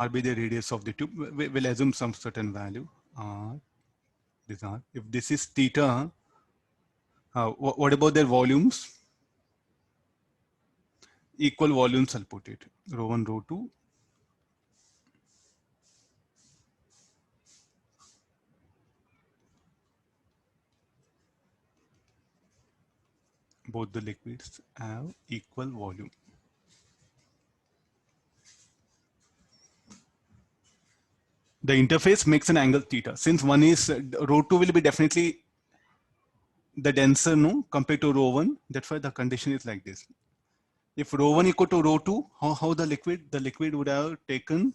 R be the radius of the tube. We'll assume some certain value. This R. If this is theta, what about their volumes? Equal volumes, I'll put it. Rho 1, rho 2. Both the liquids have equal volume. The interface makes an angle theta. Since one is rho 2 will be definitely the denser, no, compared to rho 1. That's why the condition is like this. If rho 1 equal to rho 2, how the liquid would have taken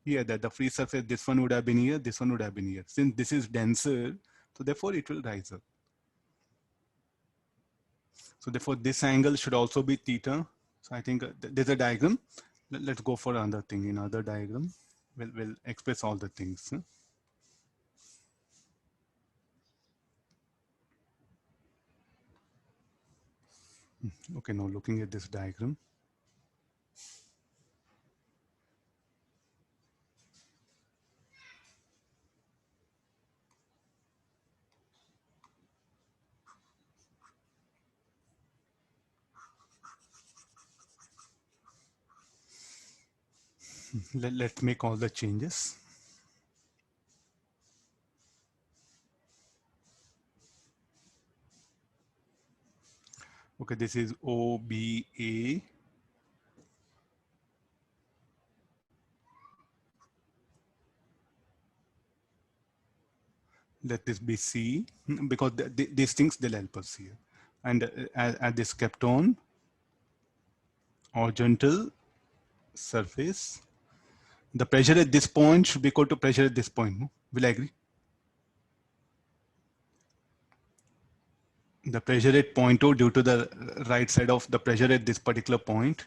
here, that the free surface, this one would have been here, this one would have been here. Since this is denser, so therefore it will rise up. So therefore this angle should also be theta. So I think there's a diagram. Let's go for another thing. In other diagram, we'll express all the things. Okay, now looking at this diagram. Let's make all the changes. Okay, this is OBA. Let this be C, because these things, they'll help us here. And as this kept on, horizontal surface, the pressure at this point should be equal to pressure at this point. No? Will I agree? The pressure at point O due to the right side of the pressure at this particular point,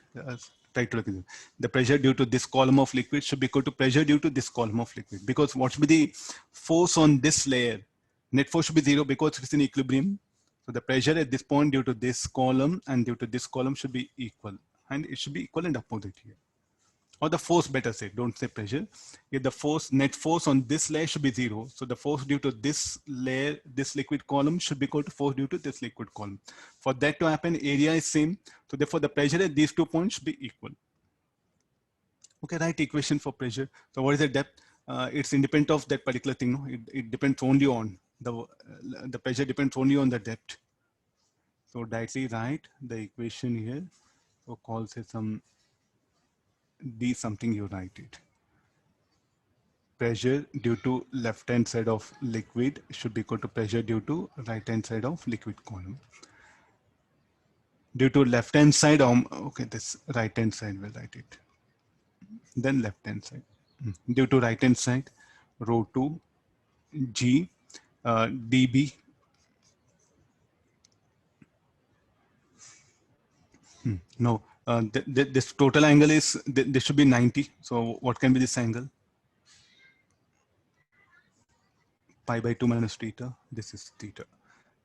try to look at it. The pressure due to this column of liquid should be equal to pressure due to this column of liquid, because what should be the force on this layer? Net force should be 0 because it's in equilibrium. So the pressure at this point due to this column and due to this column should be equal, and it should be equal and opposite here. Or the force, better say, don't say pressure. If the force, net force on this layer should be 0. So the force due to this layer, this liquid column should be equal to force due to this liquid column. For that to happen, area is same. So therefore the pressure at these 2 points should be equal. Okay, write equation for pressure. So what is the depth? It's independent of that particular thing. No? It depends only on the pressure depends only on the depth. So directly write the equation here. So call say some D something, you write it. Pressure due to left hand side of liquid should be equal to pressure due to right hand side of liquid column. Due to left hand side, okay, this right hand side, we'll write it. Then left hand side. Due to right hand side, rho 2 G dB. No, this total angle is, this should be 90. So what can be this angle? Pi by 2 minus theta. This is theta.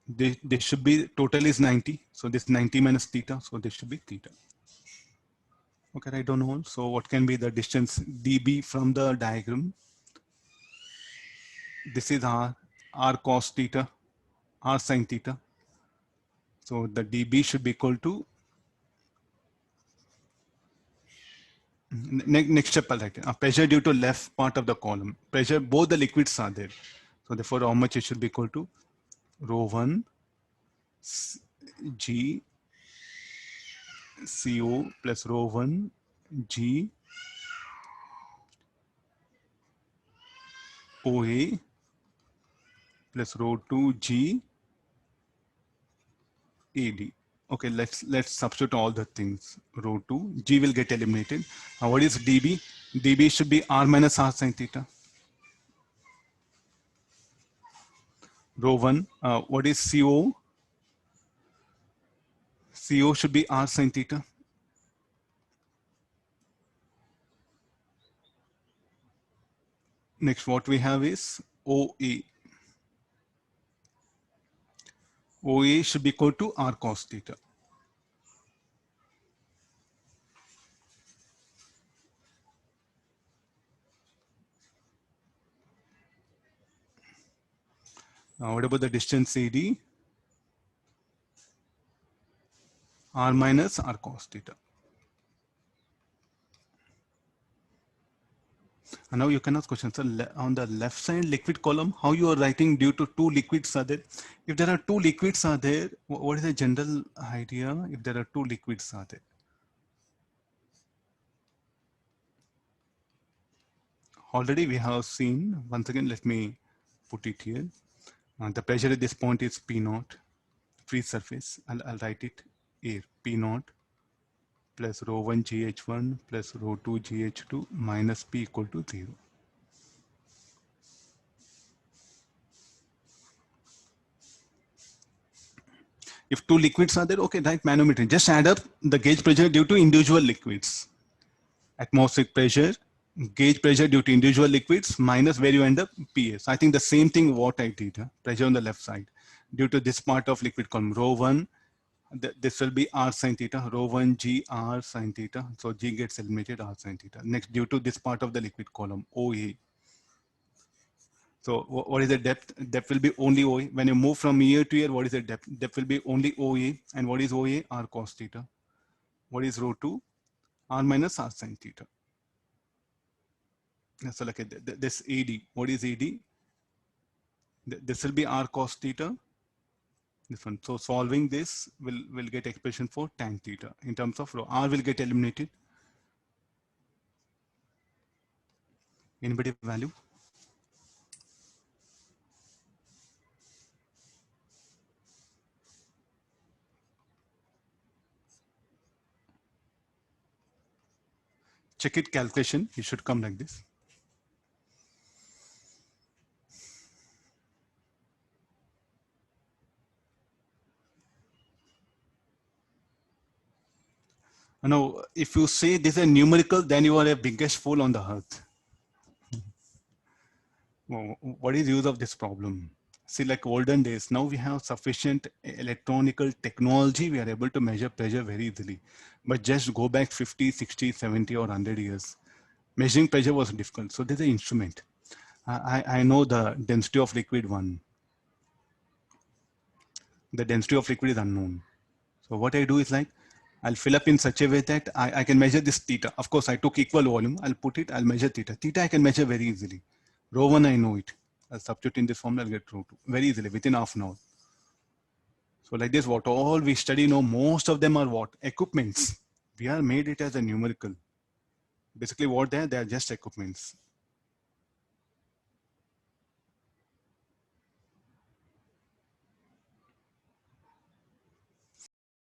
This should be, total is 90. So this 90 minus theta. So this should be theta. Okay, I don't know. So what can be the distance dB from the diagram? This is R cos theta, R sin theta. So the dB should be equal to, next step I'll write it. Pressure due to left part of the column. Pressure, both the liquids are there. So therefore how much it should be equal to? Rho 1 G CO plus rho 1 G OA plus rho 2 G AD. Okay, let's substitute all the things. Rho 2 G will get eliminated. Now what is dB? dB should be R minus R sin theta. Rho 1, what is CO? CO should be R sin theta. Next, what we have is OA. OA should be equal to R cos theta. What about the distance CD? R minus R cos theta. And now you can ask questions. So on the left side liquid column, how you are writing due to two liquids are there? If there are two liquids are there, what is the general idea if there are two liquids are there? Already we have seen, once again, let me put it here. The pressure at this point is P naught, free surface. I'll write it here, P naught plus rho 1 GH1 plus rho 2 GH2 minus P equal to 0. If two liquids are there, okay, write manometer. Just add up the gauge pressure due to individual liquids. Atmospheric pressure, gauge pressure due to individual liquids minus where you end up PS. I think the same thing what I did, pressure on the left side due to this part of liquid column, rho 1, this will be R sin theta, rho 1 G R sin theta. So G gets eliminated, R sin theta. Next, due to this part of the liquid column, OA. So what is the depth? Depth will be only OA. When you move from here to here, what is the depth? Depth will be only OA. And what is OA? R cos theta. What is rho 2? R minus R sin theta. So like this AD. What is AD? This will be R cos theta. This one. So solving this will get expression for tan theta in terms of rho. R will get eliminated. Anybody value? Check it calculation. It should come like this. Now, if you say this is a numerical, then you are a biggest fool on the earth. Well, what is the use of this problem? See, like olden days, now we have sufficient electronical technology. We are able to measure pressure very easily. But just go back 50, 60, 70 or 100 years. Measuring pressure was difficult. So there's an instrument. I know the density of liquid one. The density of liquid is unknown. So what I do is like, I'll fill up in such a way that I can measure this theta. Of course, I took equal volume. I'll put it, I'll measure theta. Theta I can measure very easily. Rho 1, I know it. I'll substitute in this formula, I'll get rho 2 very easily within half an hour. So like this, what all we study now, most of them are what? Equipments. We are made it as a numerical. Basically what they are just equipments.